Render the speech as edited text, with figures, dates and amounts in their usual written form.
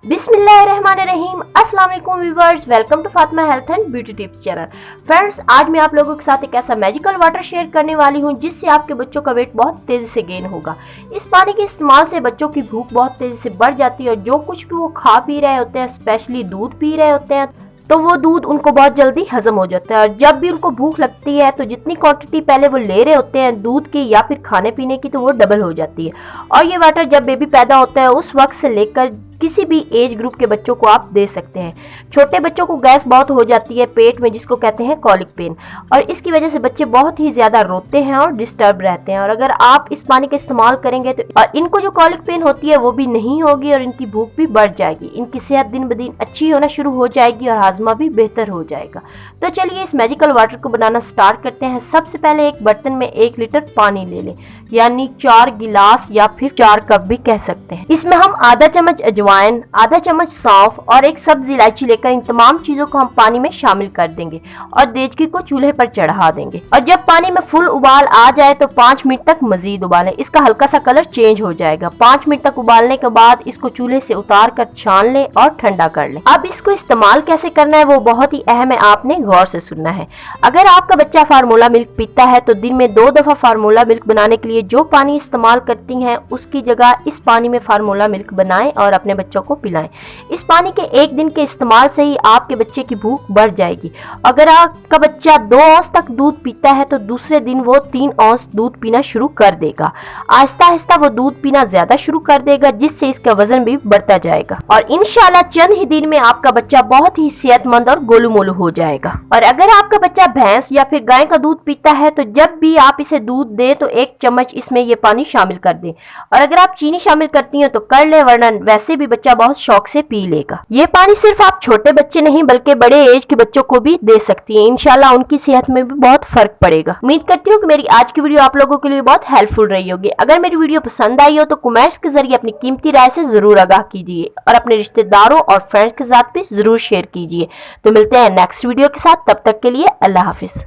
बिस्मिल्लाहिर्रहमानिर्रहीम। अस्सलाम वालेकुम viewers, welcome to Fatima health and beauty tips channel. Friends, आज मैं आप लोगों के साथ एक ऐसा मैजिकल वाटर शेयर करने वाली हूं जिससे आपके बच्चों का वेट बहुत तेजी से गेन होगा। इस पानी के इस्तेमाल से बच्चों की भूख बहुत तेजी से बढ़ जाती है और जो कुछ भी वो खा पी रहे होते हैं, स्पेशली दूध पी रहे होते हैं, तो वो दूध उनको बहुत जल्दी हजम हो जाता है। और जब भी उनको भूख लगती है तो जितनी क्वांटिटी पहले वो ले रहे होते हैं दूध की या फिर खाने पीने की, तो वो डबल हो जाती है। और ये वाटर जब बेबी पैदा होता है उस वक्त से लेकर किसी भी एज ग्रुप के बच्चों को आप दे सकते हैं। छोटे बच्चों को गैस बहुत हो जाती है पेट में, जिसको कहते हैं कॉलिक पेन, और इसकी वजह से बच्चे बहुत ही ज्यादा रोते हैं और डिस्टर्ब रहते हैं। और अगर आप इस पानी का इस्तेमाल करेंगे तो और इनको जो कॉलिक पेन होती है वो भी नहीं होगी और इनकी भूख भी बढ़ जाएगी। इनकी सेहत दिन ब दिन अच्छी होना शुरू हो जाएगी और हाजमा भी बेहतर हो जाएगा। तो चलिए इस मैजिकल वाटर को बनाना स्टार्ट करते हैं। सबसे पहले एक बर्तन में 1 लीटर पानी ले लें, यानी 4 गिलास या फिर 4 कप भी कह सकते हैं। इसमें हम आधा चम्मच अजवाइन, आधा चम्मच सौंफ और एक सब्ज इलायची लेकर इन तमाम चीजों को हम पानी में शामिल कर देंगे और देचकी को चूल्हे पर चढ़ा देंगे। और जब पानी में फुल उबाल आ जाए तो 5 मिनट तक मजीद उबालें। इसका हल्का सा कलर चेंज हो जाएगा। 5 मिनट तक उबालने के बाद इसको चूल्हे से उतार कर छान लें और ठंडा कर लें। अब इसको इस्तेमाल कैसे करना है वो बहुत ही अहम है, आपने गौर से सुनना है। अगर आपका बच्चा फार्मूला मिल्क पीता है तो दिन में 2 दफा फार्मूला मिल्क बनाने के लिए जो पानी इस्तेमाल करती हैं उसकी जगह इस पानी में फार्मूला मिल्क बनाएं और अपने बच्चों को पिलाएं। इस पानी के 1 दिन के इस्तेमाल से ही आपके बच्चे की भूख बढ़ जाएगी। अगर आपका बच्चा 2 औंस तक दूध पीता है तो दूसरे दिन वो 3 औंस दूध पीना शुरू कर देगा। आहिस्ता आहिस्ता वो दूध पीना ज्यादा शुरू कर देगा, जिससे इसका वजन भी बढ़ता जाएगा और इंशाल्लाह चंद ही दिन में आपका बच्चा बहुत ही सेहतमंद और गोलू मोलू हो जाएगा। और अगर आपका बच्चा भैंस या फिर गाय का दूध पीता है तो जब भी आप इसे दूध दे तो 1 चम्मच इसमें ये पानी शामिल कर दें। और अगर आप चीनी शामिल करती हैं तो कर ले, वरना वैसे भी बच्चा बहुत शौक से पी लेगा। ये पानी सिर्फ आप छोटे बच्चे नहीं बल्कि बड़े एज के बच्चों को भी दे सकती हैं। इंशाल्लाह उनकी सेहत में भी बहुत फर्क पड़ेगा। उम्मीद करती हूँ कि मेरी आज की वीडियो आप लोगों के लिए बहुत हेल्पफुल रही होगी। अगर मेरी वीडियो पसंद आई हो तो कमेंट्स के जरिए अपनी कीमती राय से जरूर आगाह कीजिए और अपने रिश्तेदारों और फ्रेंड्स के साथ भी जरूर शेयर कीजिए। तो मिलते हैं नेक्स्ट वीडियो के साथ, तब तक के लिए अल्लाह हाफिज।